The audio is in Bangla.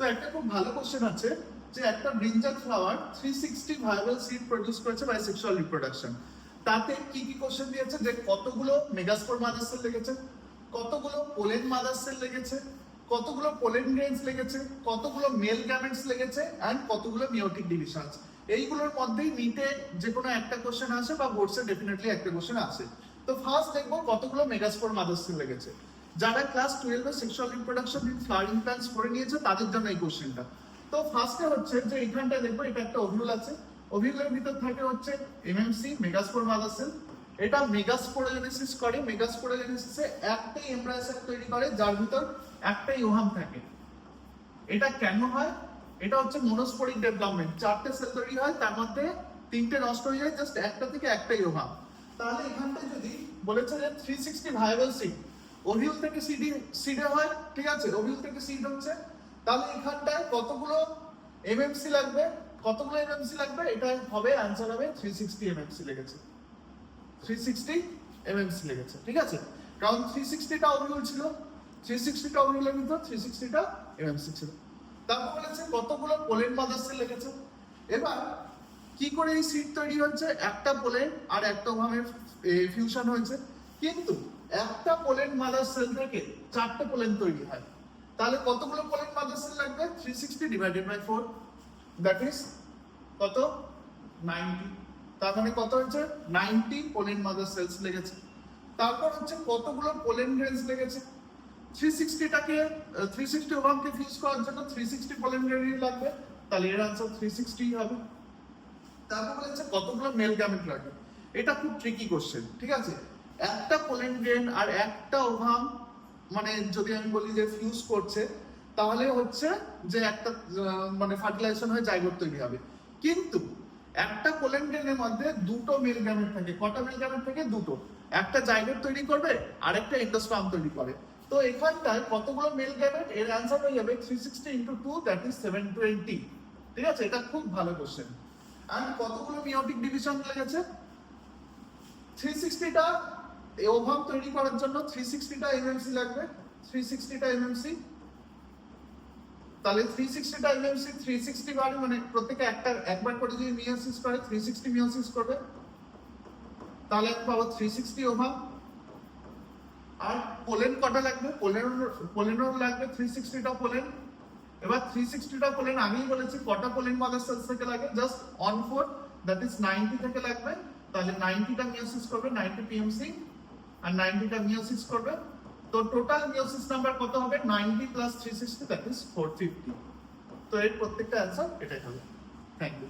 তো একটা খুব ভালো কোশ্চেন আছে যে একটা brinjal flower 360 viable seed produce করেছে বাই সেক্সুয়াল রিপ্রোডাকশন। তাতে কি কি কোশ্চেন দিয়েছে যে কতগুলো মেগাস্পোর মাদার সেল লেগেছে, কতগুলো পোলেন মাদার সেল লেগেছে, কতগুলো পোলেন গ্রেনস লেগেছে, কতগুলো মেল গ্যামেটস লেগেছে এন্ড কতগুলো মিওটিক ডিভিশনস। এইগুলোর মধ্যেই নিটে যে কোনো একটা কোশ্চেন আসে বা বোর্ডসে ডেফিনেটলি একটা কোশ্চেন আসে। তো ফার্স্ট দেখবো কতগুলো মেগাস্পোর মাদার সেল লেগেছে। যারা class 12 A sexual reproduction in flowering plants পড়ে নিয়েছে তাদের জন্য এই কোশ্চেনটা। তো ফার্স্টে হচ্ছে যে এইখানটা দেখবো এটা একটা ওভিউল আছে, ওভিউলের ভিতর থাকে হচ্ছে এমএমসি মেগাস্পোর মাদার সেল। এটা মেগাস্পোরোজেনেসিস করে, মেগাস্পোরোজেনেসিসে একটাই এমব্রায়ো স্যাক তৈরি করে যার ভিতর একটাই ওভাম থাকে। এটা কেন হয়? এটা হচ্ছে মনোস্পোরিক ডেভেলপমেন্ট, চারটে সেল তৈরি হয় তার মধ্যে তিনটে নষ্ট হয়ে যায়, জাস্ট একটা থেকে একটাই ওভাম। তাহলে এখানটা যদি বলেছে যে 360 ভায়াবল সিড, ওভিউল থেকে সিডে হয়, ঠিক আছে, ওভিউল থেকে সিড হচ্ছে, তাহলে এখানটায় কতগুলো এমএমসি লাগবে, কতগুলো এমএমসি লাগবে, এটা হবে অ্যানসার হবে 360 এমএমসি লেগেছে, 360 এমএমসি লেগেছে, ঠিক আছে, কারণ 360টা ওভিউল ছিল, 360টা ওভিউলের ভিতর 360টা এমএমসি ছিল। তারপর বলেছে কতগুলো পোলেন মাদার সেল লেগেছে। এবার কি করে এই সিড তৈরি হচ্ছে, একটা পোলেন আর একটা ওভামের ফিউশন হয়েছে, কিন্তু একটা পোলেন মাদার সেল থেকে চারটে পোলেন তৈরি হয়। তাহলে কতগুলো পোলেন মাদার সেল লাগবে? 360 ডিভাইডেড বাই 4, দ্যাট ইজ কত? 90। তার মানে কত হচ্ছে? 90 পোলেন মাদার সেলস লেগেছে। তারপর হচ্ছে কতগুলো পোলেন গ্রেনস লেগেছে। 360টাকে 360 ওভামকে ফিউজ করার জন্য 360 পোলেন গ্রেন লাগবে, তাহলে এর आंसर 360 হবে। তারপর বলেছে কতগুলো মেল গ্যামেট লাগবে। এটা খুব ট্রিকি কোশ্চেন, ঠিক আছে, একটা পোলেন গ্রেন আর একটা ওভাম মানে যদি আমি বলি যে ফিউজ করছে, তাহলে হচ্ছে যে একটা মানে ফার্টিলাইজেশন হয়ে জাইগোট তৈরি হবে। কিন্তু একটা পোলেন গ্রেনের মধ্যে দুটো মেল গ্যামেট থাকে। কটা মেল গ্যামেট থাকে? দুটো। একটা জাইগোট তৈরি করবে আর একটা এন্ডোস্পার্ম তৈরি করে। তো এখানটায় কতগুলো মেল গ্যামেট, এর आंसर হয়ে যাবে 360 × 2, দ্যাট ইজ 720। ঠিক আছে, এটা খুব ভালো কোশ্চেন। আর কতগুলো মিওটিক ডিভিশন লেগেছে? 360টা ওভাম তৈরি করার জন্য 360টা এমএমসি লাগবে, 360টা এমএমসি। তাহলে 360টা এমএমসি 360 বার মানে প্রত্যেকটা একবার করে যদি মিওসিস করে 360 মিওসিস করবে, তাহলে আমি পাবো 360 ওভাম। আর পোলেন কটা লাগবে? পোলেনও লাগবে 360টা পোলেন। এবার 360টা পোলেন আগেই বলেছি কটা পোলেন মাদার সেলস থেকে লাগে, জাস্ট 1/4, দ্যাট ইজ 90 থেকে লাগবে। তাহলে 90টা মিওসিস করবে, 90 পিএমসি, আর 90টা মিওসিস করবে। তো টোটাল মিওসিস নাম্বার কত হবে? 90 + 360, দ্যাট ইজ 450। তো এর প্রত্যেকটা অ্যান্সার এটাই হবে। Thank you.